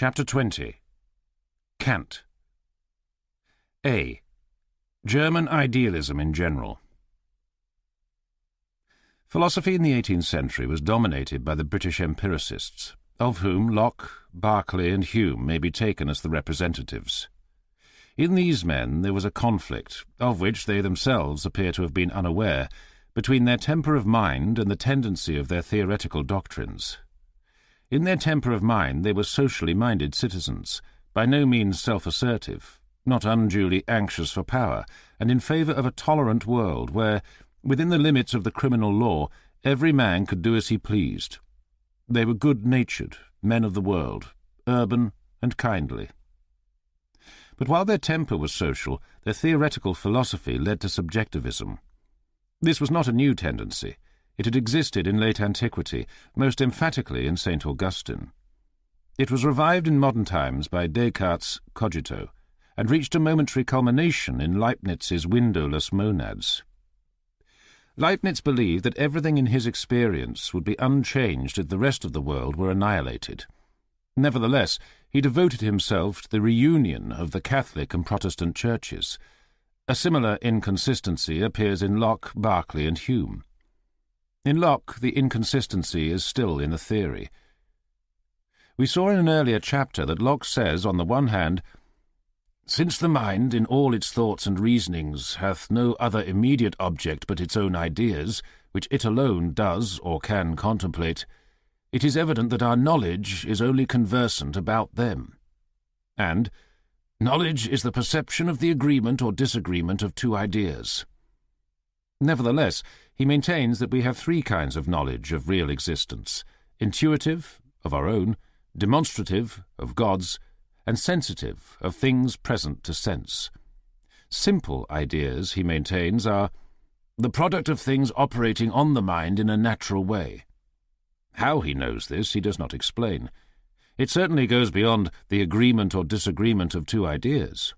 Chapter 20. Kant. A. German Idealism in general. Philosophy in the 18th century was dominated by the British empiricists, of whom Locke, Berkeley, and Hume may be taken as the representatives. In these men there was a conflict, of which they themselves appear to have been unaware, between their temper of mind and the tendency of their theoretical doctrines. In their temper of mind they were socially minded citizens, by no means self-assertive, not unduly anxious for power, and in favour of a tolerant world where, within the limits of the criminal law, every man could do as he pleased. They were good-natured, men of the world, urban and kindly. But while their temper was social, their theoretical philosophy led to subjectivism. This was not a new tendency. It had existed in late antiquity, most emphatically in St. Augustine. It was revived in modern times by Descartes' cogito, and reached a momentary culmination in Leibniz's windowless monads. Leibniz believed that everything in his experience would be unchanged if the rest of the world were annihilated. Nevertheless, he devoted himself to the reunion of the Catholic and Protestant churches. A similar inconsistency appears in Locke, Berkeley, and Hume. In Locke, the inconsistency is still in the theory. We saw in an earlier chapter that Locke says, on the one hand, "Since the mind, in all its thoughts and reasonings, hath no other immediate object but its own ideas, which it alone does or can contemplate, it is evident that our knowledge is only conversant about them." And, "Knowledge is the perception of the agreement or disagreement of two ideas." Nevertheless, he maintains that we have three kinds of knowledge of real existence: intuitive, of our own; demonstrative, of God's; and sensitive, of things present to sense. Simple ideas, he maintains, are the product of things operating on the mind in a natural way. How he knows this he does not explain. It certainly goes beyond the agreement or disagreement of two ideas.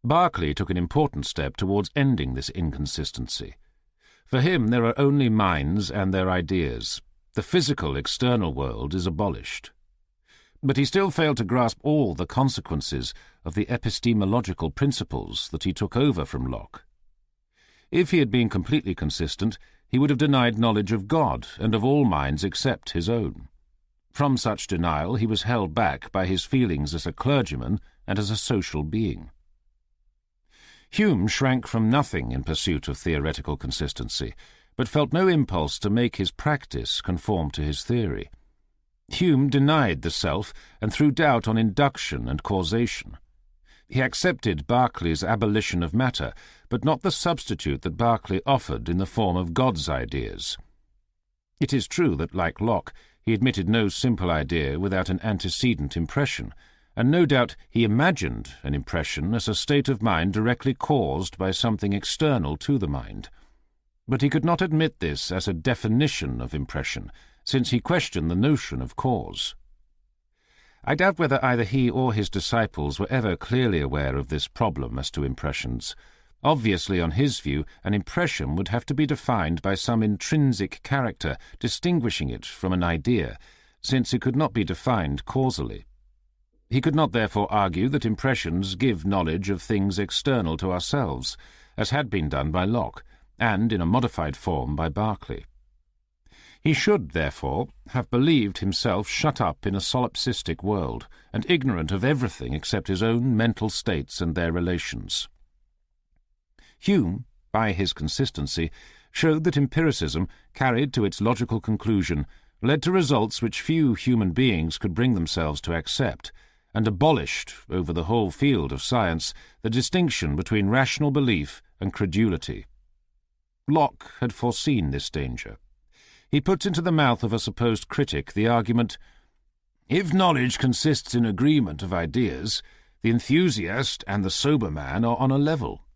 Berkeley took an important step towards ending this inconsistency. For him there are only minds and their ideas. The physical external world is abolished. But he still failed to grasp all the consequences of the epistemological principles that he took over from Locke. If he had been completely consistent, he would have denied knowledge of God and of all minds except his own. From such denial he was held back by his feelings as a clergyman and as a social being. Hume shrank from nothing in pursuit of theoretical consistency, but felt no impulse to make his practice conform to his theory. Hume denied the self and threw doubt on induction and causation. He accepted Berkeley's abolition of matter, but not the substitute that Berkeley offered in the form of God's ideas. It is true that, like Locke, he admitted no simple idea without an antecedent impression, and no doubt he imagined an impression as a state of mind directly caused by something external to the mind. But he could not admit this as a definition of impression, since he questioned the notion of cause. I doubt whether either he or his disciples were ever clearly aware of this problem as to impressions. Obviously, on his view, an impression would have to be defined by some intrinsic character distinguishing it from an idea, since it could not be defined causally. He could not therefore argue that impressions give knowledge of things external to ourselves, as had been done by Locke, and in a modified form by Berkeley. He should, therefore, have believed himself shut up in a solipsistic world, and ignorant of everything except his own mental states and their relations. Hume, by his consistency, showed that empiricism, carried to its logical conclusion, led to results which few human beings could bring themselves to accept, and abolished, over the whole field of science, the distinction between rational belief and credulity. Locke had foreseen this danger. He puts into the mouth of a supposed critic the argument, "If knowledge consists in agreement of ideas, the enthusiast and the sober man are on a level."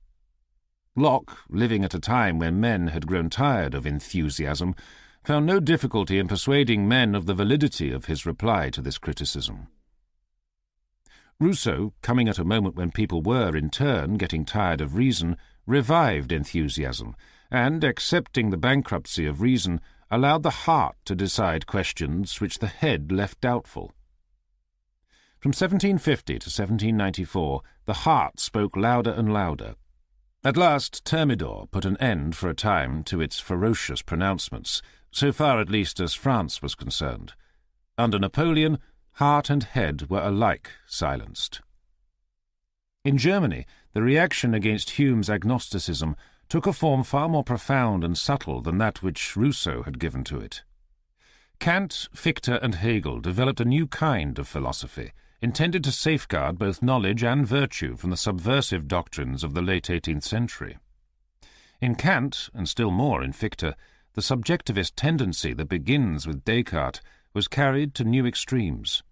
Locke, living at a time when men had grown tired of enthusiasm, found no difficulty in persuading men of the validity of his reply to this criticism. Rousseau, coming at a moment when people were, in turn, getting tired of reason, revived enthusiasm, and, accepting the bankruptcy of reason, allowed the heart to decide questions which the head left doubtful. From 1750 to 1794, the heart spoke louder and louder. At last, Thermidor put an end for a time to its ferocious pronouncements, so far at least as France was concerned. Under Napoleon, heart and head were alike silenced. In Germany, the reaction against Hume's agnosticism took a form far more profound and subtle than that which Rousseau had given to it. Kant, Fichte, and Hegel developed a new kind of philosophy, intended to safeguard both knowledge and virtue from the subversive doctrines of the late 18th century. In Kant, and still more in Fichte, the subjectivist tendency that begins with Descartes was carried to new extremes.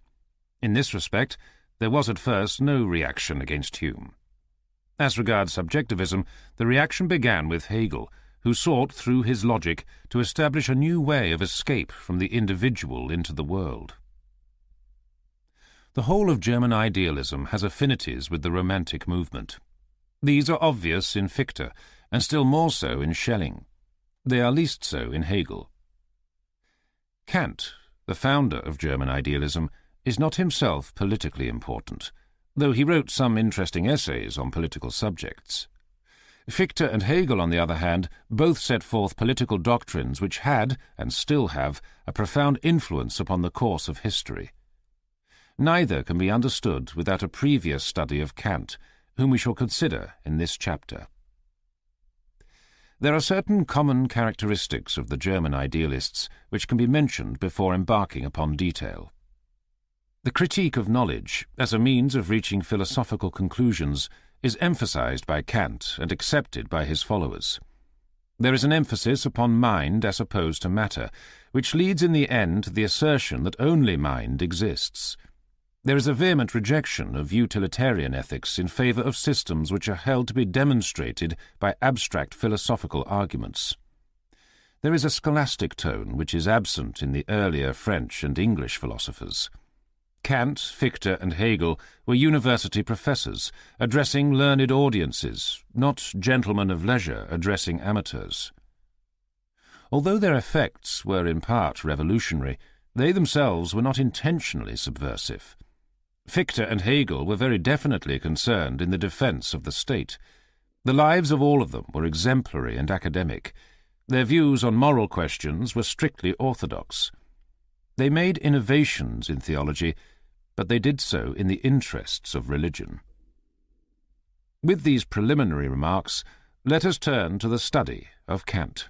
In this respect, there was at first no reaction against Hume. As regards subjectivism, the reaction began with Hegel, who sought, through his logic, to establish a new way of escape from the individual into the world. The whole of German idealism has affinities with the Romantic movement. These are obvious in Fichte, and still more so in Schelling. They are least so in Hegel. Kant, the founder of German idealism, is not himself politically important, though he wrote some interesting essays on political subjects. Fichte and Hegel, on the other hand, both set forth political doctrines which had, and still have, a profound influence upon the course of history. Neither can be understood without a previous study of Kant, whom we shall consider in this chapter. There are certain common characteristics of the German idealists which can be mentioned before embarking upon detail. The critique of knowledge, as a means of reaching philosophical conclusions, is emphasized by Kant and accepted by his followers. There is an emphasis upon mind as opposed to matter, which leads in the end to the assertion that only mind exists. There is a vehement rejection of utilitarian ethics in favor of systems which are held to be demonstrated by abstract philosophical arguments. There is a scholastic tone which is absent in the earlier French and English philosophers. Kant, Fichte, and Hegel were university professors, addressing learned audiences, not gentlemen of leisure addressing amateurs. Although their effects were in part revolutionary, they themselves were not intentionally subversive. Fichte and Hegel were very definitely concerned in the defense of the state. The lives of all of them were exemplary and academic. Their views on moral questions were strictly orthodox. They made innovations in theology, but they did so in the interests of religion. With these preliminary remarks, let us turn to the study of Kant.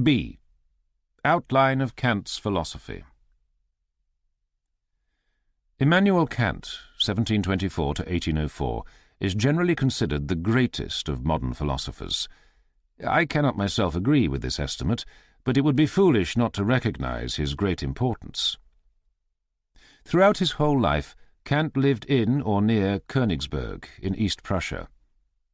B. Outline of Kant's philosophy. Immanuel Kant, 1724 to 1804, is generally considered the greatest of modern philosophers. I cannot myself agree with this estimate, but it would be foolish not to recognize his great importance. Throughout his whole life, Kant lived in or near Königsberg in East Prussia.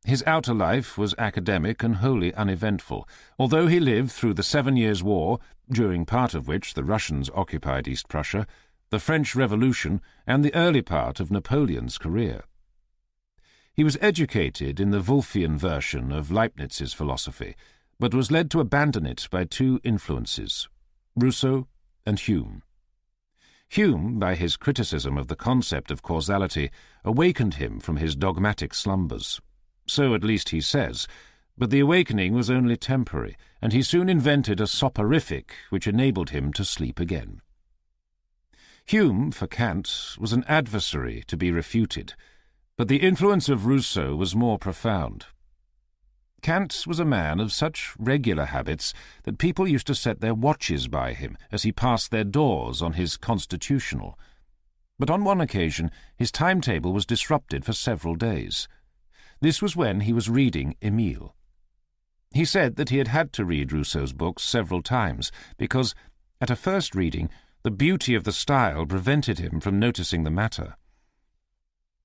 His outer life was academic and wholly uneventful, although he lived through the 7 Years' War, during part of which the Russians occupied East Prussia, the French Revolution, and the early part of Napoleon's career. He was educated in the Wolffian version of Leibniz's philosophy, but was led to abandon it by two influences, Rousseau and Hume. Hume, by his criticism of the concept of causality, awakened him from his dogmatic slumbers. So at least he says, but the awakening was only temporary, and he soon invented a soporific which enabled him to sleep again. Hume, for Kant, was an adversary to be refuted, but the influence of Rousseau was more profound. Kant was a man of such regular habits that people used to set their watches by him as he passed their doors on his Constitutional. But on one occasion his timetable was disrupted for several days. This was when he was reading Emile. He said that he had had to read Rousseau's books several times because, at a first reading, the beauty of the style prevented him from noticing the matter.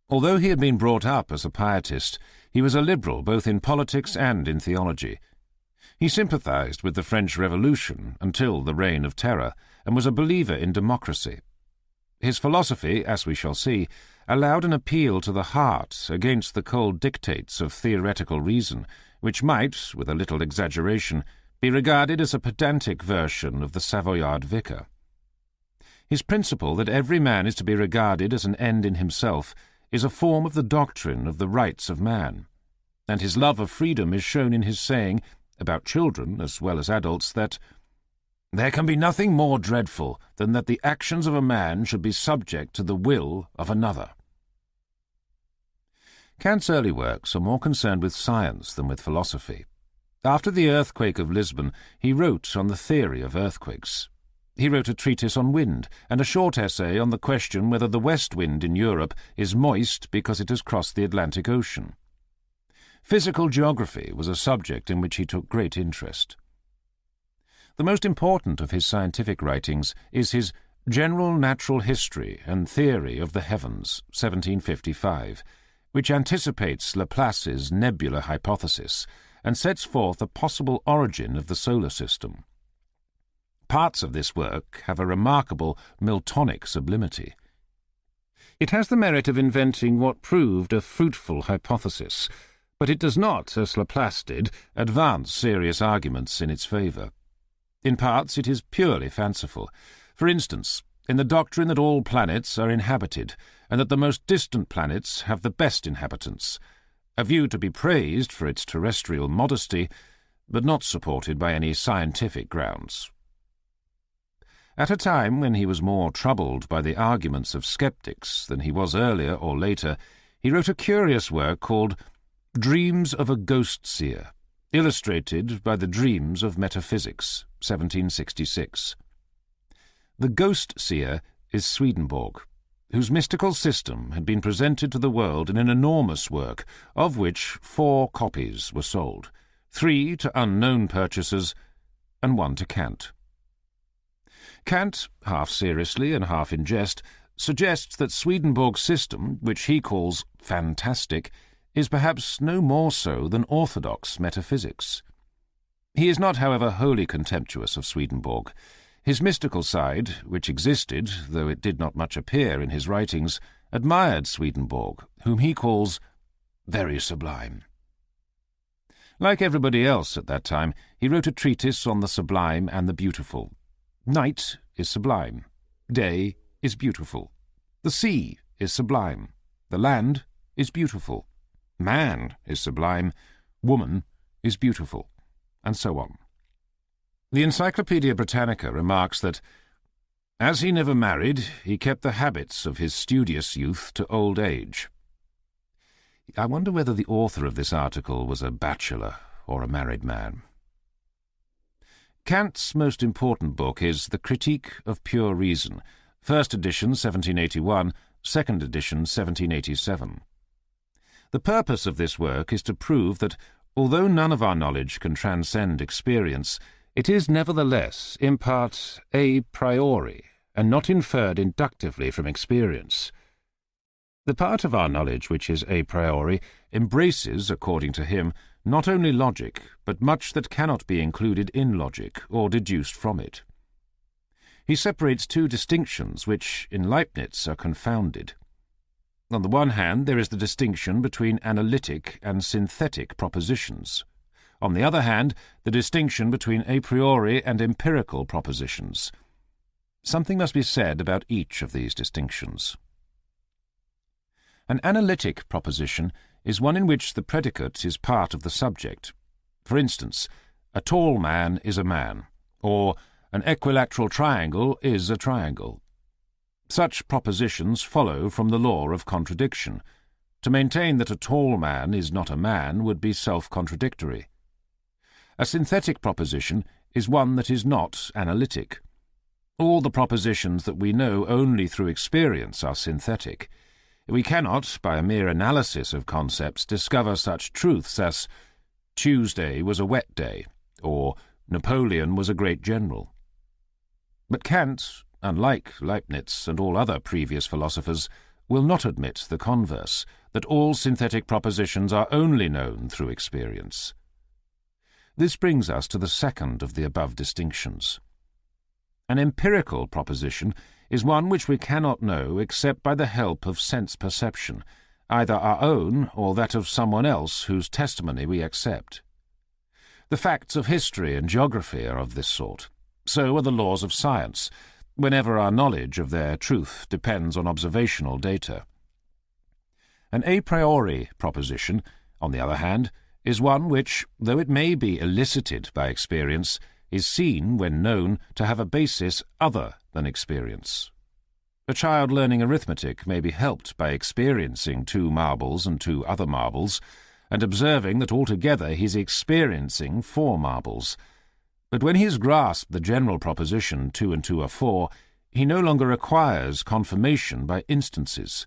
Although he had been brought up as a pietist, he was a liberal both in politics and in theology. He sympathized with the French Revolution until the Reign of Terror, and was a believer in democracy. His philosophy, as we shall see, allowed an appeal to the heart against the cold dictates of theoretical reason, which might, with a little exaggeration, be regarded as a pedantic version of the Savoyard vicar. His principle that every man is to be regarded as an end in himself is a form of the doctrine of the rights of man, and his love of freedom is shown in his saying, about children as well as adults, that there can be nothing more dreadful than that the actions of a man should be subject to the will of another. Kant's early works are more concerned with science than with philosophy. After the earthquake of Lisbon, he wrote on the theory of earthquakes. He wrote a treatise on wind, and a short essay on the question whether the west wind in Europe is moist because it has crossed the Atlantic Ocean. Physical geography was a subject in which he took great interest. The most important of his scientific writings is his General Natural History and Theory of the Heavens, 1755, which anticipates Laplace's nebula hypothesis and sets forth a possible origin of the solar system. Parts of this work have a remarkable Miltonic sublimity. It has the merit of inventing what proved a fruitful hypothesis, but it does not, as Laplace did, advance serious arguments in its favour. In parts it is purely fanciful. For instance, in the doctrine that all planets are inhabited, and that the most distant planets have the best inhabitants, a view to be praised for its terrestrial modesty, but not supported by any scientific grounds. At a time when he was more troubled by the arguments of sceptics than he was earlier or later, he wrote a curious work called Dreams of a Ghost-Seer, illustrated by the Dreams of Metaphysics, 1766. The ghost-seer is Swedenborg, whose mystical system had been presented to the world in an enormous work, of which 4 copies were sold, 3 to unknown purchasers and 1 to Kant. Kant, half seriously and half in jest, suggests that Swedenborg's system, which he calls fantastic, is perhaps no more so than orthodox metaphysics. He is not, however, wholly contemptuous of Swedenborg. His mystical side, which existed, though it did not much appear in his writings, admired Swedenborg, whom he calls very sublime. Like everybody else at that time, he wrote a treatise on the sublime and the beautiful. Night is sublime. Day is beautiful. The sea is sublime. The land is beautiful. Man is sublime. Woman is beautiful. And so on. The Encyclopaedia Britannica remarks that, as he never married, he kept the habits of his studious youth to old age. I wonder whether the author of this article was a bachelor or a married man. Kant's most important book is The Critique of Pure Reason, first edition 1781, second edition 1787. The purpose of this work is to prove that, although none of our knowledge can transcend experience, it is nevertheless in part a priori, and not inferred inductively from experience. The part of our knowledge which is a priori embraces, according to him, not only logic, but much that cannot be included in logic or deduced from it. He separates 2 distinctions which, in Leibniz, are confounded. On the one hand, there is the distinction between analytic and synthetic propositions. On the other hand, the distinction between a priori and empirical propositions. Something must be said about each of these distinctions. An analytic proposition is one in which the predicate is part of the subject. For instance, a tall man is a man, or an equilateral triangle is a triangle. Such propositions follow from the law of contradiction. To maintain that a tall man is not a man would be self-contradictory. A synthetic proposition is one that is not analytic. All the propositions that we know only through experience are synthetic. We cannot, by a mere analysis of concepts, discover such truths as Tuesday was a wet day, or Napoleon was a great general. But Kant, unlike Leibniz and all other previous philosophers, will not admit the converse, that all synthetic propositions are only known through experience. This brings us to the second of the above distinctions. An empirical proposition is one which we cannot know except by the help of sense perception, either our own or that of someone else whose testimony we accept. The facts of history and geography are of this sort. So are the laws of science. whenever our knowledge of their truth depends on observational data. An a priori proposition, on the other hand, is one which, though it may be elicited by experience, is seen, when known, to have a basis other than experience. A child learning arithmetic may be helped by experiencing 2 marbles and 2 other marbles, and observing that altogether he is experiencing 4 marbles. But when he has grasped the general proposition 2 and 2 are 4, he no longer requires confirmation by instances.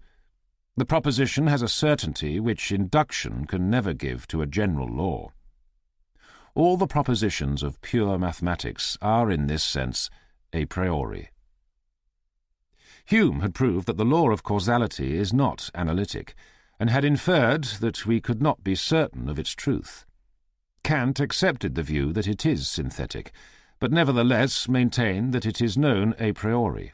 The proposition has a certainty which induction can never give to a general law. All the propositions of pure mathematics are, in this sense, a priori. Hume had proved that the law of causality is not analytic, and had inferred that we could not be certain of its truth. Kant accepted the view that it is synthetic, but nevertheless maintained that it is known a priori.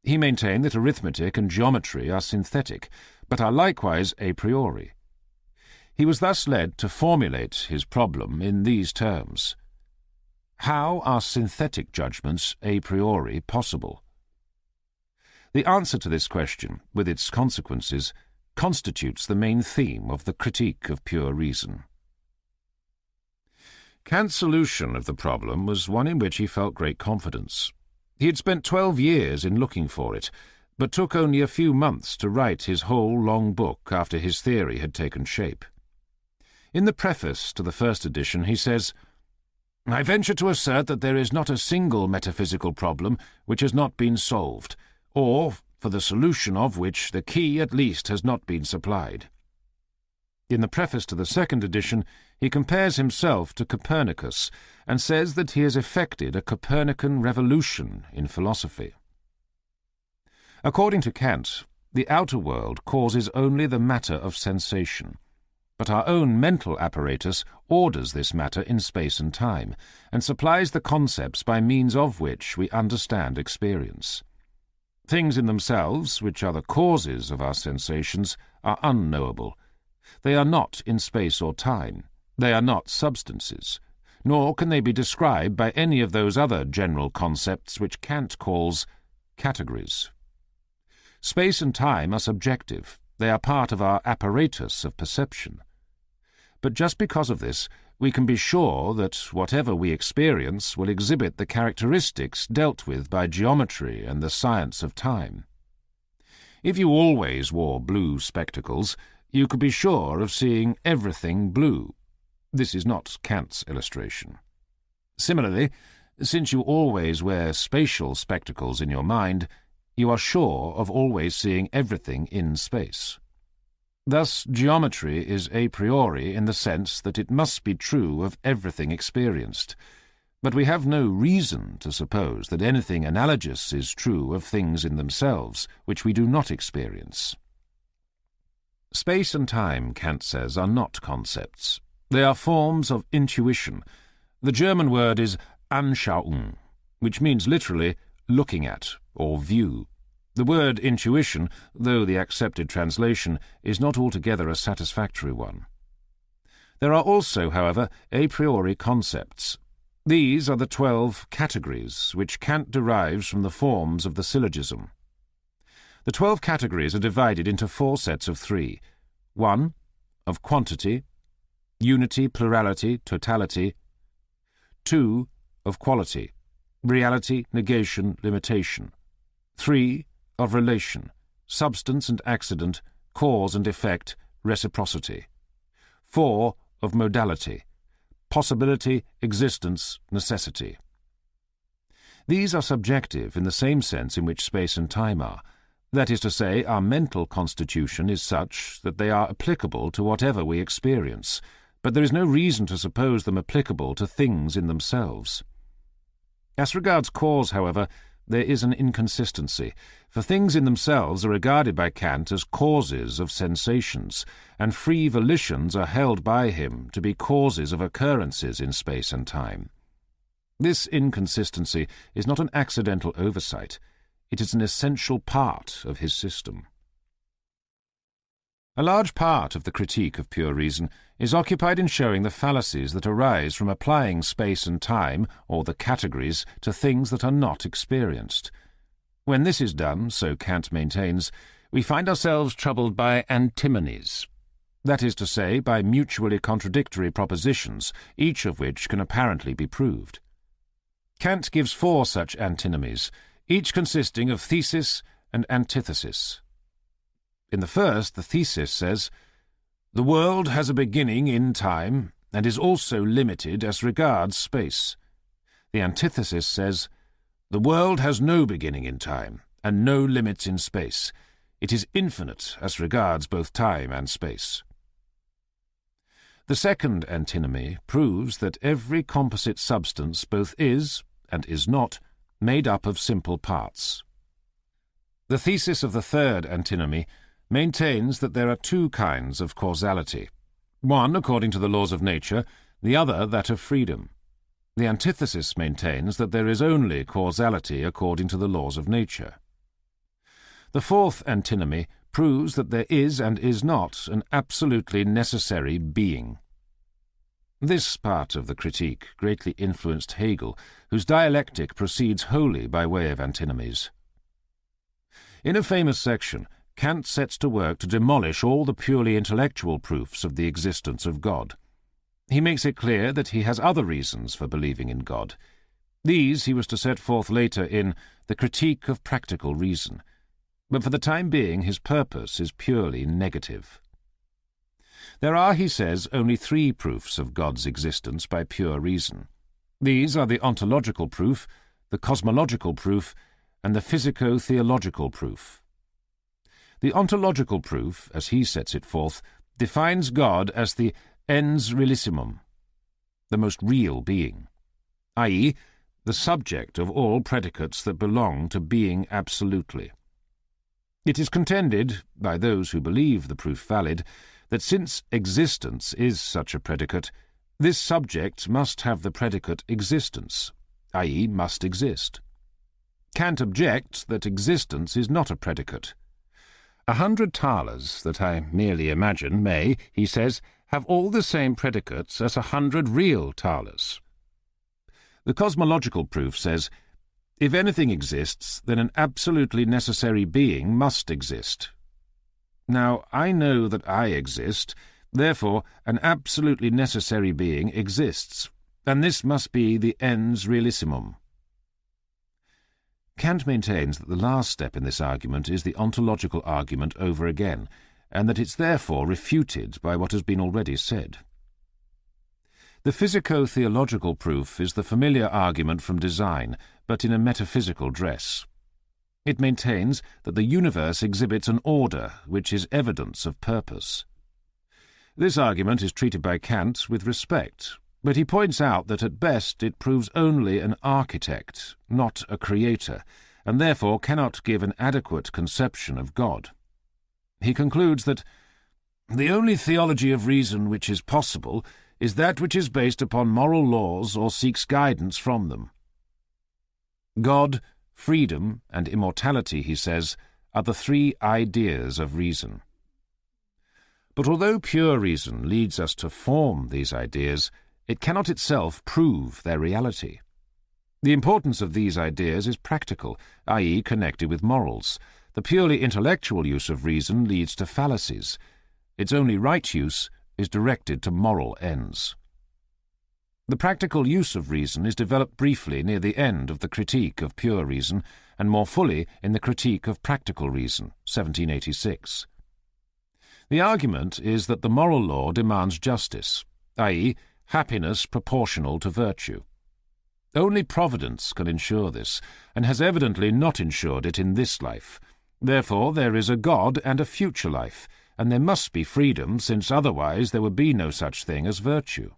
He maintained that arithmetic and geometry are synthetic, but are likewise a priori. He was thus led to formulate his problem in these terms. How are synthetic judgments a priori possible? The answer to this question, with its consequences, constitutes the main theme of the critique of pure reason. Kant's solution of the problem was one in which he felt great confidence. He had spent 12 years in looking for it, but took only a few months to write his whole long book after his theory had taken shape. In the preface to the first edition he says, "I venture to assert that there is not a single metaphysical problem which has not been solved, or for the solution of which the key at least has not been supplied." In the preface to the second edition he compares himself to Copernicus and says that he has effected a Copernican revolution in philosophy. According to Kant, the outer world causes only the matter of sensation, but our own mental apparatus orders this matter in space and time, and supplies the concepts by means of which we understand experience. Things in themselves, which are the causes of our sensations, are unknowable. They are not in space or time. They are not substances, nor can they be described by any of those other general concepts which Kant calls categories. Space and time are subjective. They are part of our apparatus of perception. But just because of this, we can be sure that whatever we experience will exhibit the characteristics dealt with by geometry and the science of time. If you always wore blue spectacles, you could be sure of seeing everything blue. This is not Kant's illustration. Similarly, since you always wear spatial spectacles in your mind, you are sure of always seeing everything in space. Thus, geometry is a priori in the sense that it must be true of everything experienced, but we have no reason to suppose that anything analogous is true of things in themselves which we do not experience. Space and time, Kant says, are not concepts. They are forms of intuition. The German word is Anschauung, which means literally looking at or view. The word intuition, though the accepted translation, is not altogether a satisfactory one. There are also, however, a priori concepts. These are the 12 categories which Kant derives from the forms of the syllogism. The 12 categories are divided into 4 sets of 3. 1. Of quantity, unity, plurality, totality. 2. Of quality, reality, negation, limitation. 3. Of relation, substance and accident, cause and effect, reciprocity. 4. Of modality, possibility, existence, necessity. These are subjective in the same sense in which space and time are. That is to say, our mental constitution is such that they are applicable to whatever we experience, but there is no reason to suppose them applicable to things in themselves. As regards cause, however, there is an inconsistency, for things in themselves are regarded by Kant as causes of sensations, and free volitions are held by him to be causes of occurrences in space and time. This inconsistency is not an accidental oversight. It is an essential part of his system. A large part of the critique of pure reason is occupied in showing the fallacies that arise from applying space and time, or the categories, to things that are not experienced. When this is done, so Kant maintains, we find ourselves troubled by antimonies. That is to say, by mutually contradictory propositions, each of which can apparently be proved. Kant gives 4 such antinomies, each consisting of thesis and antithesis. In the first, the thesis says, "The world has a beginning in time and is also limited as regards space." The antithesis says, "The world has no beginning in time and no limits in space. It is infinite as regards both time and space." The second antinomy proves that every composite substance both is, and is not, made up of simple parts. The thesis of the third antinomy maintains that there are 2 kinds of causality, one according to the laws of nature, the other that of freedom. The antithesis maintains that there is only causality according to the laws of nature. The fourth antinomy proves that there is and is not an absolutely necessary being. This part of the critique greatly influenced Hegel, whose dialectic proceeds wholly by way of antinomies. In a famous section, Kant sets to work to demolish all the purely intellectual proofs of the existence of God. He makes it clear that he has other reasons for believing in God. These he was to set forth later in The Critique of Practical Reason, but for the time being his purpose is purely negative. There are, he says, only 3 proofs of God's existence by pure reason. These are the ontological proof, the cosmological proof, and the physico-theological proof. The ontological proof, as he sets it forth, defines God as the ens realissimum, the most real being, i.e., the subject of all predicates that belong to being absolutely. It is contended, by those who believe the proof valid, that since existence is such a predicate, this subject must have the predicate existence, i.e., must exist. Kant objects that existence is not a predicate. 100 thalers that I merely imagine may, he says, have all the same predicates as 100 real thalers. The cosmological proof says, if anything exists, then an absolutely necessary being must exist. Now, I know that I exist, therefore an absolutely necessary being exists, and this must be the ens realissimum. Kant maintains that the last step in this argument is the ontological argument over again, and that it's therefore refuted by what has been already said. The physico-theological proof is the familiar argument from design, but in a metaphysical dress. It maintains that the universe exhibits an order which is evidence of purpose. This argument is treated by Kant with respect, but he points out that at best it proves only an architect, not a creator, and therefore cannot give an adequate conception of God. He concludes that the only theology of reason which is possible is that which is based upon moral laws or seeks guidance from them. God, freedom, and immortality, he says, are the 3 ideas of reason. But although pure reason leads us to form these ideas, it cannot itself prove their reality. The importance of these ideas is practical, i.e., connected with morals. The purely intellectual use of reason leads to fallacies. Its only right use is directed to moral ends. The practical use of reason is developed briefly near the end of the Critique of Pure Reason, and more fully in the Critique of Practical Reason, 1786. The argument is that the moral law demands justice, i.e., happiness proportional to virtue. Only Providence can ensure this, and has evidently not ensured it in this life. Therefore there is a God and a future life, and there must be freedom, since otherwise there would be no such thing as virtue.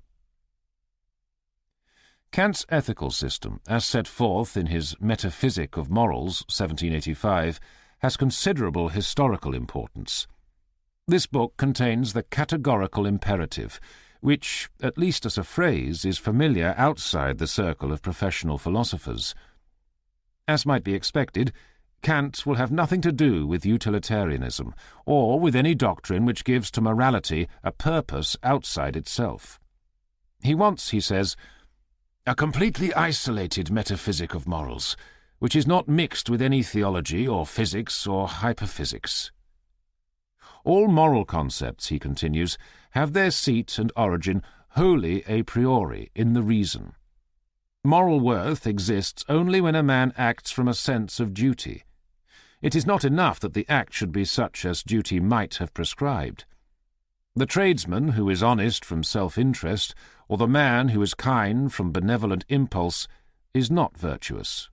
Kant's ethical system, as set forth in his Metaphysic of Morals, 1785, has considerable historical importance. This book contains the categorical imperative, which, at least as a phrase, is familiar outside the circle of professional philosophers. As might be expected, Kant will have nothing to do with utilitarianism, or with any doctrine which gives to morality a purpose outside itself. He wants, he says, a completely isolated metaphysic of morals, which is not mixed with any theology or physics or hyperphysics. All moral concepts, he continues, have their seat and origin wholly a priori in the reason. Moral worth exists only when a man acts from a sense of duty. It is not enough that the act should be such as duty might have prescribed. The tradesman who is honest from self-interest, or the man who is kind from benevolent impulse, is not virtuous.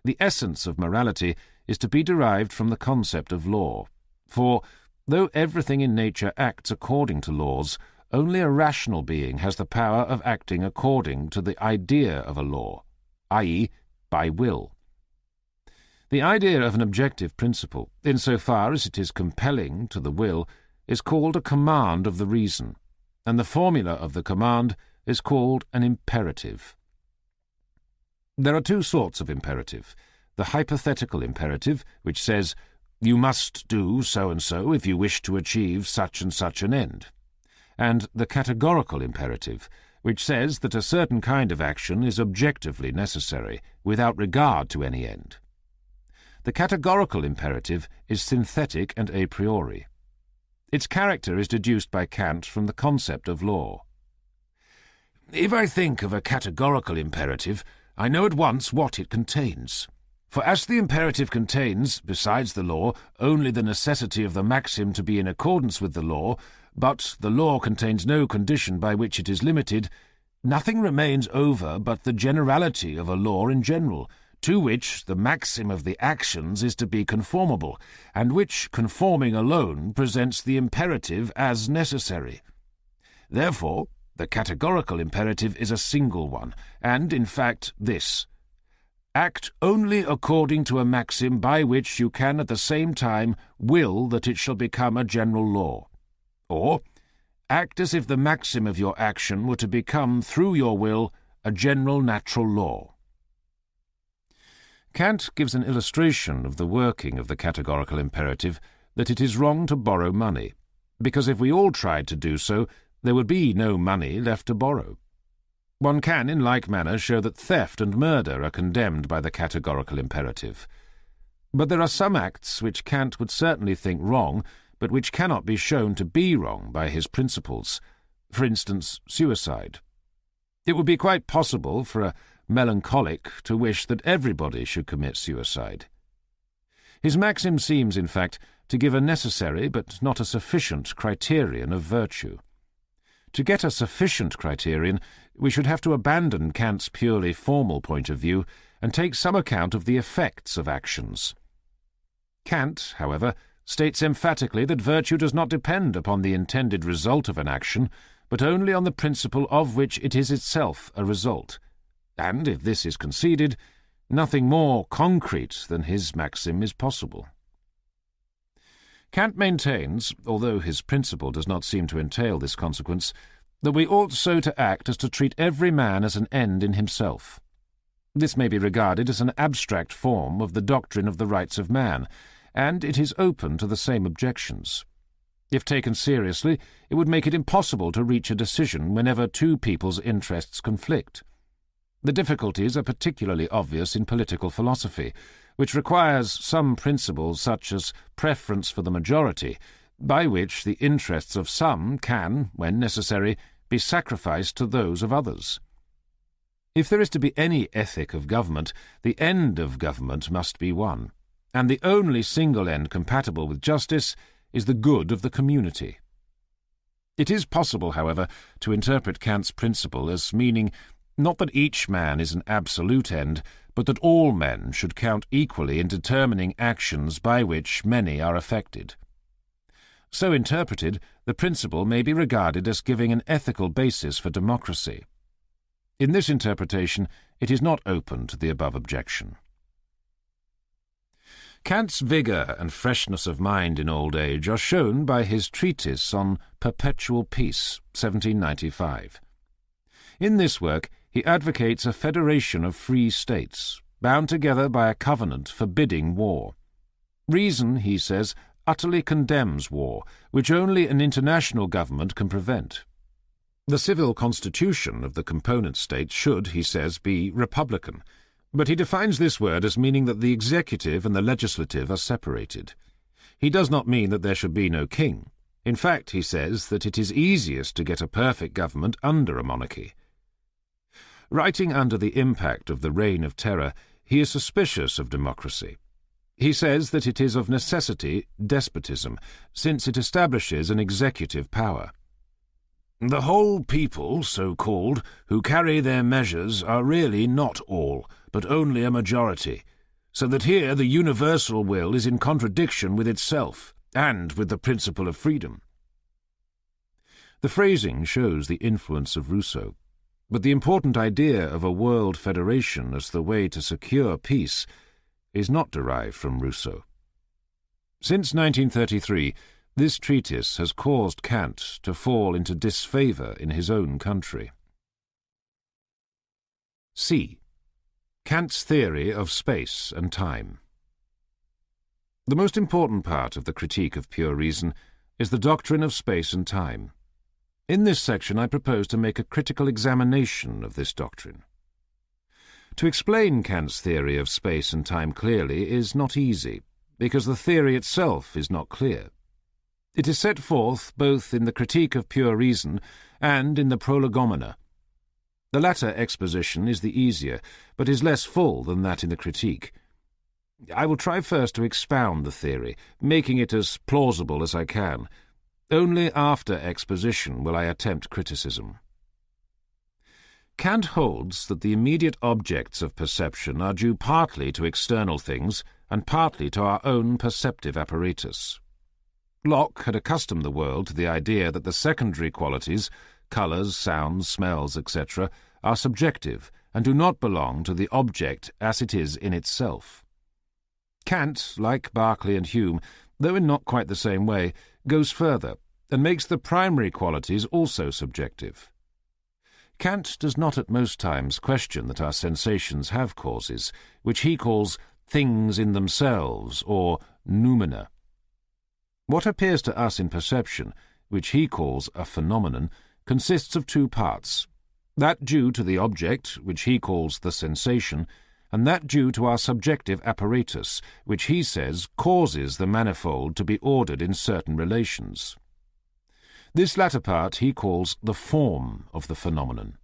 The essence of morality is to be derived from the concept of law, for, though everything in nature acts according to laws, only a rational being has the power of acting according to the idea of a law, i.e., by will. The idea of an objective principle, insofar as it is compelling to the will, is called a command of the reason, and the formula of the command is called an imperative. There are two sorts of imperative: the hypothetical imperative, which says, "You must do so-and-so if you wish to achieve such and such an end," and the categorical imperative, which says that a certain kind of action is objectively necessary, without regard to any end. The categorical imperative is synthetic and a priori. Its character is deduced by Kant from the concept of law. If I think of a categorical imperative, I know at once what it contains. For as the imperative contains, besides the law, only the necessity of the maxim to be in accordance with the law, but the law contains no condition by which it is limited, nothing remains over but the generality of a law in general, to which the maxim of the actions is to be conformable, and which, conforming alone, presents the imperative as necessary. Therefore, the categorical imperative is a single one, and, in fact, this: act only according to a maxim by which you can at the same time will that it shall become a general law. Or, act as if the maxim of your action were to become, through your will, a general natural law. Kant gives an illustration of the working of the categorical imperative that it is wrong to borrow money, because if we all tried to do so, there would be no money left to borrow. One can, in like manner, show that theft and murder are condemned by the categorical imperative. But there are some acts which Kant would certainly think wrong, but which cannot be shown to be wrong by his principles. For instance, suicide. It would be quite possible for a melancholic to wish that everybody should commit suicide. His maxim seems, in fact, to give a necessary but not a sufficient criterion of virtue. To get a sufficient criterion, we should have to abandon Kant's purely formal point of view and take some account of the effects of actions. Kant, however, states emphatically that virtue does not depend upon the intended result of an action, but only on the principle of which it is itself a result. And, if this is conceded, nothing more concrete than his maxim is possible. Kant maintains, although his principle does not seem to entail this consequence, that we ought so to act as to treat every man as an end in himself. This may be regarded as an abstract form of the doctrine of the rights of man, and it is open to the same objections. If taken seriously, it would make it impossible to reach a decision whenever two people's interests conflict. The difficulties are particularly obvious in political philosophy, which requires some principle such as preference for the majority, by which the interests of some can, when necessary, be sacrificed to those of others. If there is to be any ethic of government, the end of government must be one, and the only single end compatible with justice is the good of the community. It is possible, however, to interpret Kant's principle as meaning not that each man is an absolute end, but that all men should count equally in determining actions by which many are affected. So interpreted, the principle may be regarded as giving an ethical basis for democracy. In this interpretation, it is not open to the above objection. Kant's vigour and freshness of mind in old age are shown by his treatise on Perpetual Peace, 1795. In this work, he advocates a federation of free states, bound together by a covenant forbidding war. Reason, he says, utterly condemns war, which only an international government can prevent. The civil constitution of the component states should, he says, be republican, but he defines this word as meaning that the executive and the legislative are separated. He does not mean that there should be no king. In fact, he says that it is easiest to get a perfect government under a monarchy. Writing under the impact of the Reign of Terror, he is suspicious of democracy. He says that it is of necessity despotism, since it establishes an executive power. The whole people, so-called, who carry their measures are really not all, but only a majority, so that here the universal will is in contradiction with itself, and with the principle of freedom. The phrasing shows the influence of Rousseau, but the important idea of a world federation as the way to secure peace is not derived from Rousseau. Since 1933, this treatise has caused Kant to fall into disfavour in his own country. C. Kant's theory of space and time. The most important part of the critique of pure reason is the doctrine of space and time. In this section I propose to make a critical examination of this doctrine. To explain Kant's theory of space and time clearly is not easy, because the theory itself is not clear. It is set forth both in the Critique of Pure Reason and in the Prolegomena. The latter exposition is the easier, but is less full than that in the Critique. I will try first to expound the theory, making it as plausible as I can. Only after exposition will I attempt criticism. Kant holds that the immediate objects of perception are due partly to external things and partly to our own perceptive apparatus. Locke had accustomed the world to the idea that the secondary qualities, colours, sounds, smells, etc., are subjective and do not belong to the object as it is in itself. Kant, like Berkeley and Hume, though in not quite the same way, goes further and makes the primary qualities also subjective. Kant does not at most times question that our sensations have causes, which he calls things in themselves, or noumena. What appears to us in perception, which he calls a phenomenon, consists of two parts, that due to the object, which he calls the sensation, and that due to our subjective apparatus, which he says causes the manifold to be ordered in certain relations. This latter part he calls the form of the phenomenon.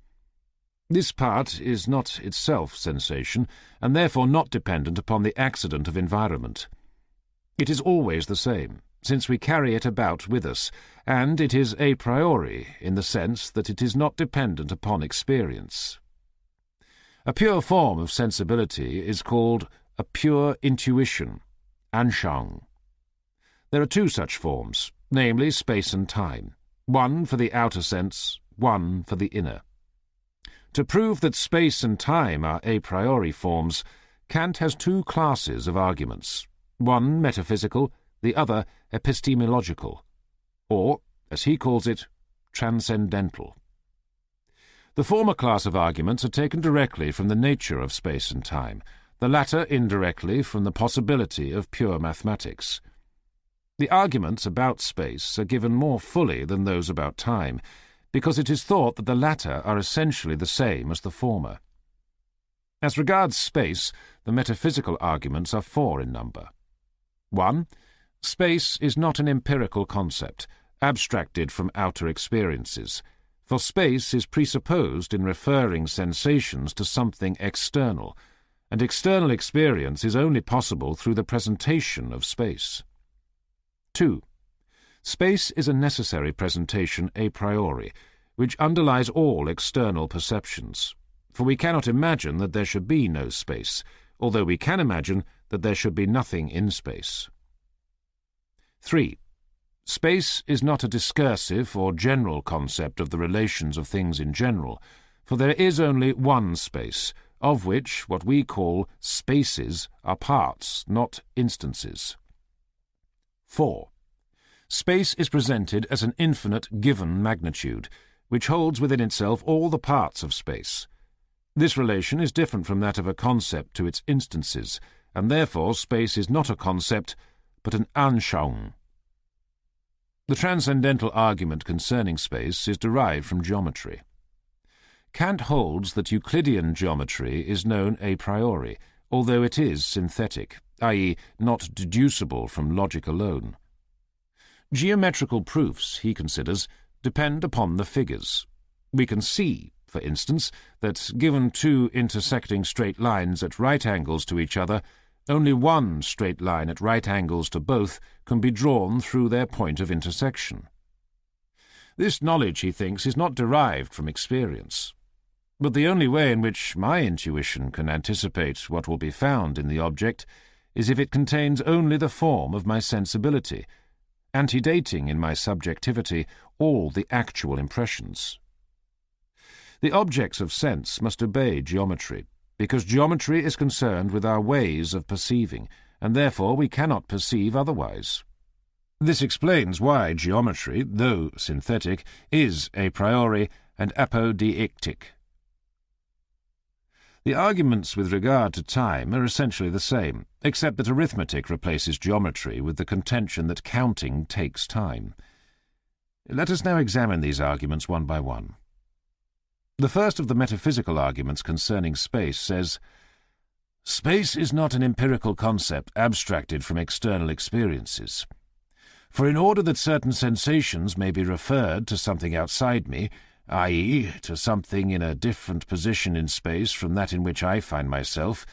This part is not itself sensation, and therefore not dependent upon the accident of environment. It is always the same, since we carry it about with us, and it is a priori in the sense that it is not dependent upon experience. A pure form of sensibility is called a pure intuition, Anschauung. There are two such forms, namely space and time, one for the outer sense, one for the inner. To prove that space and time are a priori forms, Kant has two classes of arguments, one metaphysical, the other epistemological, or, as he calls it, transcendental. The former class of arguments are taken directly from the nature of space and time, the latter indirectly from the possibility of pure mathematics. The arguments about space are given more fully than those about time, because it is thought that the latter are essentially the same as the former. As regards space, the metaphysical arguments are four in number. 1. Space is not an empirical concept, abstracted from outer experiences, for space is presupposed in referring sensations to something external, and external experience is only possible through the presentation of space. 2. Space is a necessary presentation a priori, which underlies all external perceptions, for we cannot imagine that there should be no space, although we can imagine that there should be nothing in space. 3. Space is not a discursive or general concept of the relations of things in general, for there is only one space, of which what we call spaces are parts, not instances. 4. Space is presented as an infinite given magnitude, which holds within itself all the parts of space. This relation is different from that of a concept to its instances, and therefore space is not a concept, but an Anschauung. The transcendental argument concerning space is derived from geometry. Kant holds that Euclidean geometry is known a priori, although it is synthetic, i.e., not deducible from logic alone. Geometrical proofs, he considers, depend upon the figures. We can see, for instance, that given two intersecting straight lines at right angles to each other, only one straight line at right angles to both can be drawn through their point of intersection. This knowledge, he thinks, is not derived from experience. But the only way in which my intuition can anticipate what will be found in the object is if it contains only the form of my sensibility, antedating in my subjectivity all the actual impressions. The objects of sense must obey geometry, because geometry is concerned with our ways of perceiving, and therefore we cannot perceive otherwise. This explains why geometry, though synthetic, is a priori and apodeictic. The arguments with regard to time are essentially the same, except that arithmetic replaces geometry with the contention that counting takes time. Let us now examine these arguments one by one. The first of the metaphysical arguments concerning space says, "Space is not an empirical concept abstracted from external experiences. For in order that certain sensations may be referred to something outside me, i.e., to something in a different position in space from that in which I find myself,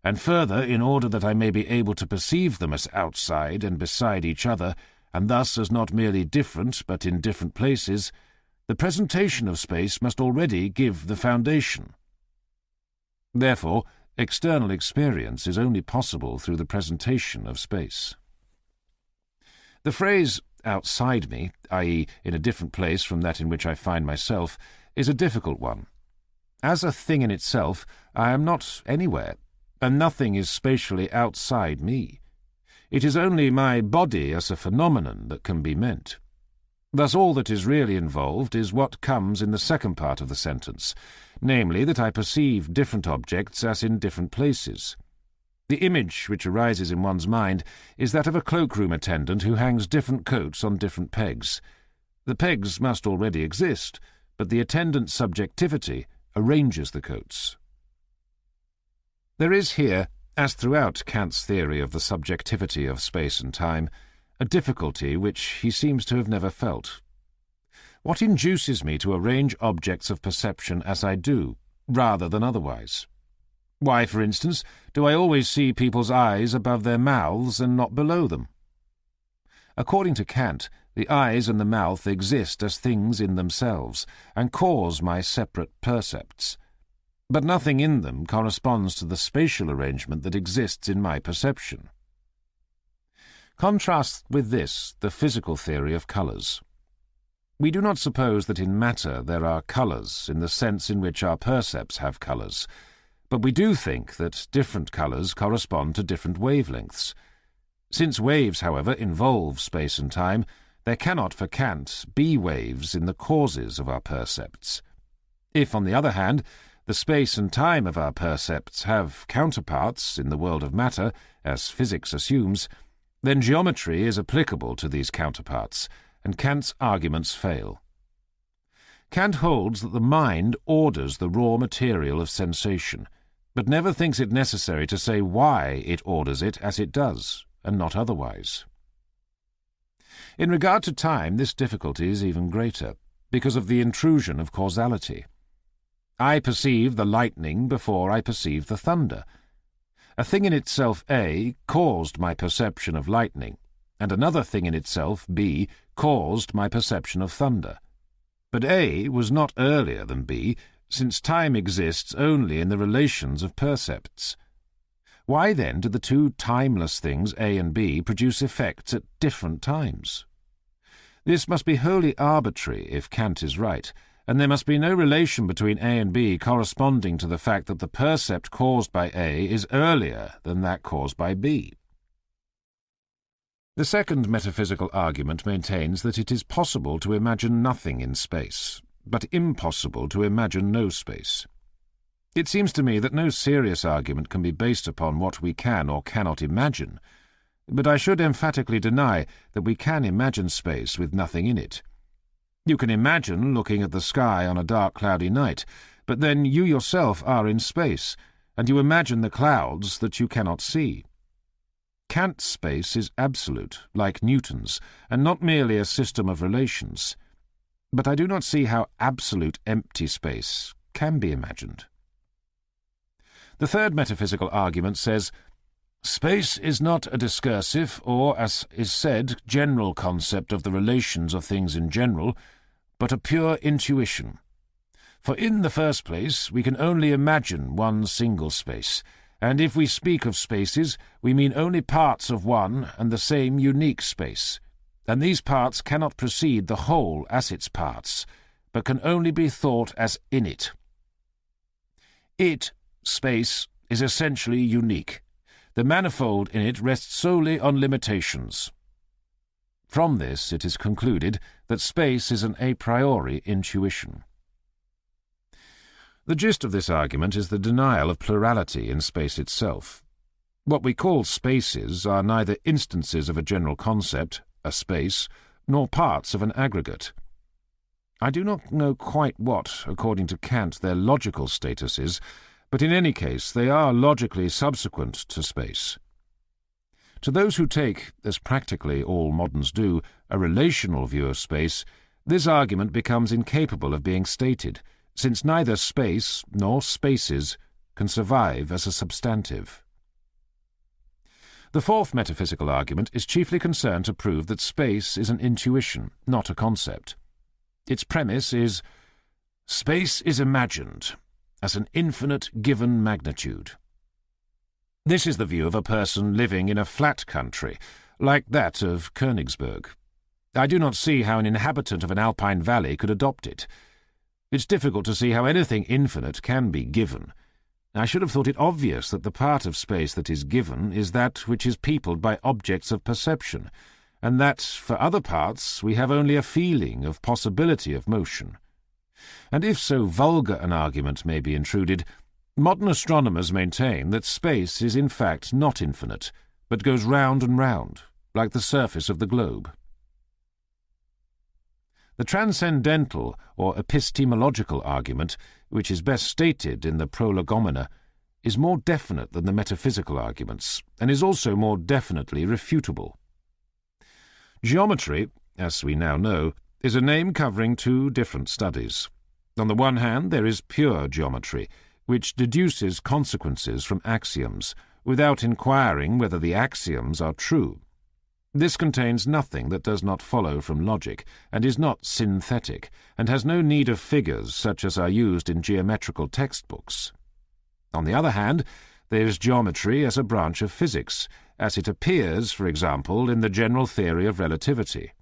and further, in order that I may be able to perceive them as outside and beside each other, and thus as not merely different but in different places, the presentation of space must already give the foundation. Therefore, external experience is only possible through the presentation of space." The phrase "outside me," i.e., in a different place from that in which I find myself, is a difficult one. As a thing in itself, I am not anywhere, and nothing is spatially outside me. It is only my body as a phenomenon that can be meant. Thus all that is really involved is what comes in the second part of the sentence, namely that I perceive different objects as in different places. The image which arises in one's mind is that of a cloakroom attendant who hangs different coats on different pegs. The pegs must already exist, but the attendant's subjectivity arranges the coats. There is here, as throughout Kant's theory of the subjectivity of space and time, a difficulty which he seems to have never felt. What induces me to arrange objects of perception as I do, rather than otherwise? Why, for instance, do I always see people's eyes above their mouths and not below them? According to Kant, the eyes and the mouth exist as things in themselves, and cause my separate percepts. But nothing in them corresponds to the spatial arrangement that exists in my perception. Contrast with this the physical theory of colours. We do not suppose that in matter there are colours in the sense in which our percepts have colours, but we do think that different colours correspond to different wavelengths. Since waves, however, involve space and time, there cannot, for Kant, be waves in the causes of our percepts. If, on the other hand, the space and time of our percepts have counterparts in the world of matter, as physics assumes, then geometry is applicable to these counterparts, and Kant's arguments fail. Kant holds that the mind orders the raw material of sensation, but never thinks it necessary to say why it orders it as it does, and not otherwise. In regard to time, this difficulty is even greater, because of the intrusion of causality. I perceive the lightning before I perceive the thunder. A thing in itself, A, caused my perception of lightning, and another thing in itself, B, caused my perception of thunder. But A was not earlier than B, since time exists only in the relations of percepts. Why then do the two timeless things A and B produce effects at different times? This must be wholly arbitrary if Kant is right, and there must be no relation between A and B corresponding to the fact that the percept caused by A is earlier than that caused by B. The second metaphysical argument maintains that it is possible to imagine nothing in space, but impossible to imagine no space. It seems to me that no serious argument can be based upon what we can or cannot imagine, but I should emphatically deny that we can imagine space with nothing in it. You can imagine looking at the sky on a dark, cloudy night, but then you yourself are in space, and you imagine the clouds that you cannot see. Kant's space is absolute, like Newton's, and not merely a system of relations. But I do not see how absolute empty space can be imagined. The third metaphysical argument says, space is not a discursive or, as is said, general concept of the relations of things in general, but a pure intuition. For in the first place we can only imagine one single space, and if we speak of spaces, we mean only parts of one and the same unique space, and these parts cannot precede the whole as its parts, but can only be thought as in it. It, space, is essentially unique. The manifold in it rests solely on limitations. From this it is concluded that space is an a priori intuition. The gist of this argument is the denial of plurality in space itself. What we call spaces are neither instances of a general concept, a space, nor parts of an aggregate. I do not know quite what, according to Kant, their logical status is, but in any case they are logically subsequent to space. To those who take, as practically all moderns do, a relational view of space, this argument becomes incapable of being stated, since neither space nor spaces can survive as a substantive. The fourth metaphysical argument is chiefly concerned to prove that space is an intuition, not a concept. Its premise is, space is imagined as an infinite given magnitude. This is the view of a person living in a flat country, like that of Königsberg. I do not see how an inhabitant of an alpine valley could adopt it. It's difficult to see how anything infinite can be given. I should have thought it obvious that the part of space that is given is that which is peopled by objects of perception, and that, for other parts, we have only a feeling of possibility of motion. And if so vulgar an argument may be intruded, modern astronomers maintain that space is in fact not infinite, but goes round and round, like the surface of the globe. The transcendental or epistemological argument, which is best stated in the Prolegomena, is more definite than the metaphysical arguments, and is also more definitely refutable. Geometry, as we now know, is a name covering two different studies. On the one hand, there is pure geometry, which deduces consequences from axioms, without inquiring whether the axioms are true. This contains nothing that does not follow from logic, and is not synthetic, and has no need of figures such as are used in geometrical textbooks. On the other hand, there is geometry as a branch of physics, as it appears, for example, in the general theory of relativity.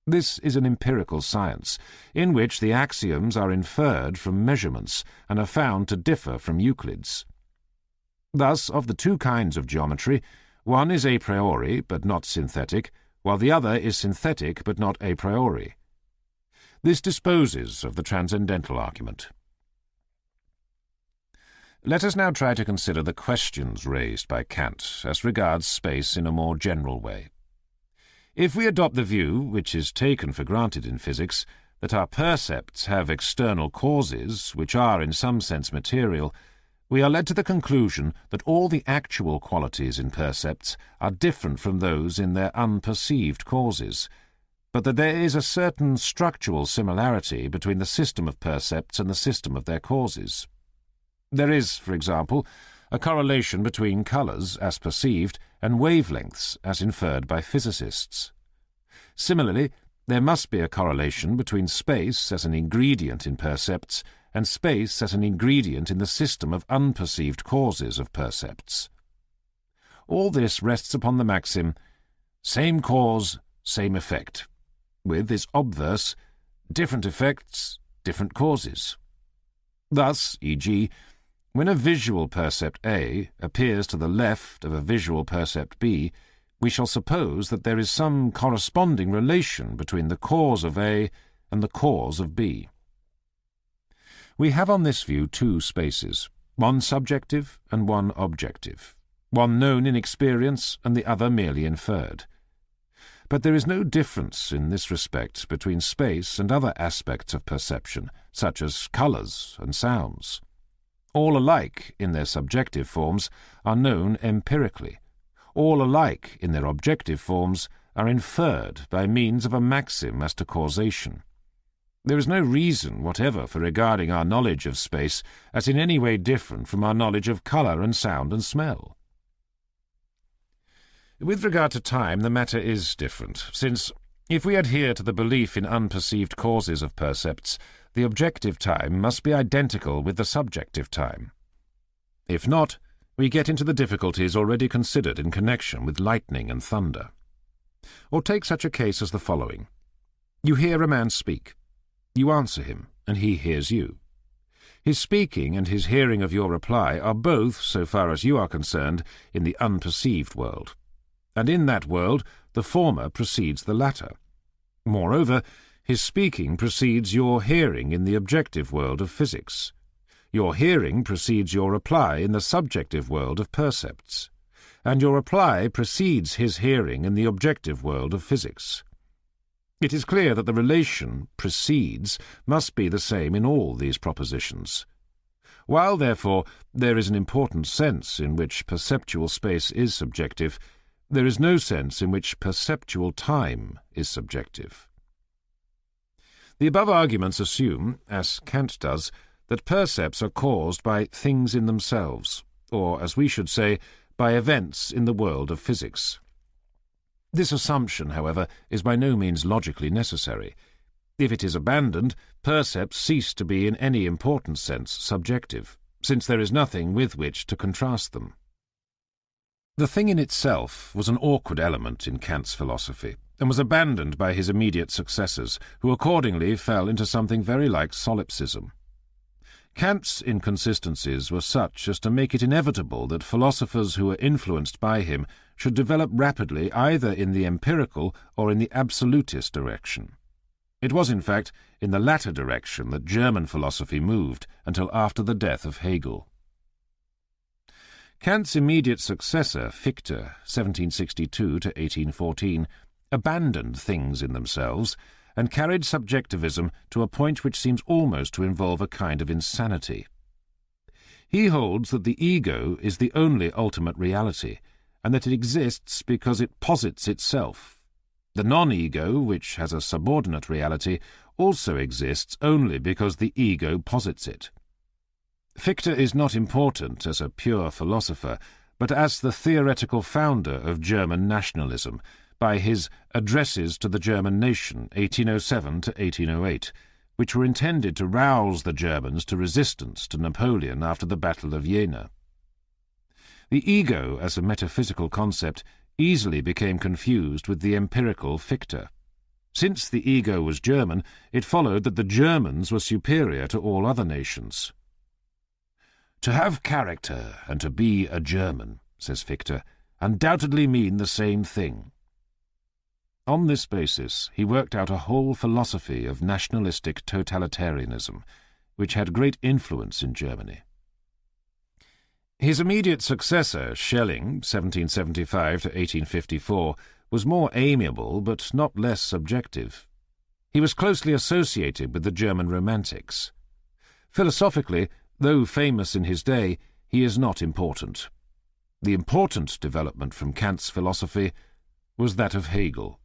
This is an empirical science, in which the axioms are inferred from measurements, and are found to differ from Euclid's. Thus, of the two kinds of geometry, one is a priori, but not synthetic, while the other is synthetic, but not a priori. This disposes of the transcendental argument. Let us now try to consider the questions raised by Kant as regards space in a more general way. If we adopt the view, which is taken for granted in physics, that our percepts have external causes, which are in some sense material, we are led to the conclusion that all the actual qualities in percepts are different from those in their unperceived causes, but that there is a certain structural similarity between the system of percepts and the system of their causes. There is, for example, a correlation between colours, as perceived, and wavelengths, as inferred by physicists. Similarly, there must be a correlation between space as an ingredient in percepts and space as an ingredient in the system of unperceived causes of percepts. All this rests upon the maxim, same cause, same effect, with its obverse, different effects, different causes. Thus, e.g., when a visual percept A appears to the left of a visual percept B, we shall suppose that there is some corresponding relation between the cause of A and the cause of B. We have on this view two spaces, one subjective and one objective, one known in experience and the other merely inferred. But there is no difference in this respect between space and other aspects of perception, such as colours and sounds. All alike in their subjective forms are known empirically. All alike in their objective forms are inferred by means of a maxim as to causation. There is no reason whatever for regarding our knowledge of space as in any way different from our knowledge of colour and sound and smell. With regard to time, the matter is different, since, if we adhere to the belief in unperceived causes of percepts, the objective time must be identical with the subjective time. If not, we get into the difficulties already considered in connection with lightning and thunder. Or take such a case as the following. You hear a man speak. You answer him, and he hears you. His speaking and his hearing of your reply are both, so far as you are concerned, in the unperceived world. And in that world the former precedes the latter. Moreover, his speaking precedes your hearing in the objective world of physics. Your hearing precedes your reply in the subjective world of percepts. And your reply precedes his hearing in the objective world of physics. It is clear that the relation precedes must be the same in all these propositions. While, therefore, there is an important sense in which perceptual space is subjective, there is no sense in which perceptual time is subjective. The above arguments assume, as Kant does, that percepts are caused by things in themselves, or, as we should say, by events in the world of physics. This assumption, however, is by no means logically necessary. If it is abandoned, percepts cease to be in any important sense subjective, since there is nothing with which to contrast them. The thing in itself was an awkward element in Kant's philosophy, and was abandoned by his immediate successors, who accordingly fell into something very like solipsism. Kant's inconsistencies were such as to make it inevitable that philosophers who were influenced by him should develop rapidly either in the empirical or in the absolutist direction. It was, in fact, in the latter direction that German philosophy moved until after the death of Hegel. Kant's immediate successor, Fichte, 1762–1814, abandoned things in themselves and carried subjectivism to a point which seems almost to involve a kind of insanity. He holds that the ego is the only ultimate reality, and that it exists because it posits itself. The non-ego, which has a subordinate reality, also exists only because the ego posits it. Fichte is not important as a pure philosopher, but as the theoretical founder of German nationalism, by his Addresses to the German Nation, 1807–1808, which were intended to rouse the Germans to resistance to Napoleon after the Battle of Jena. The ego, as a metaphysical concept, easily became confused with the empirical Fichte. Since the ego was German, it followed that the Germans were superior to all other nations. To have character and to be a German, says Fichte, undoubtedly mean the same thing. On this basis, he worked out a whole philosophy of nationalistic totalitarianism, which had great influence in Germany. His immediate successor, Schelling, 1775–1854, was more amiable but not less subjective. He was closely associated with the German Romantics. Philosophically, though famous in his day, he is not important. The important development from Kant's philosophy was that of Hegel.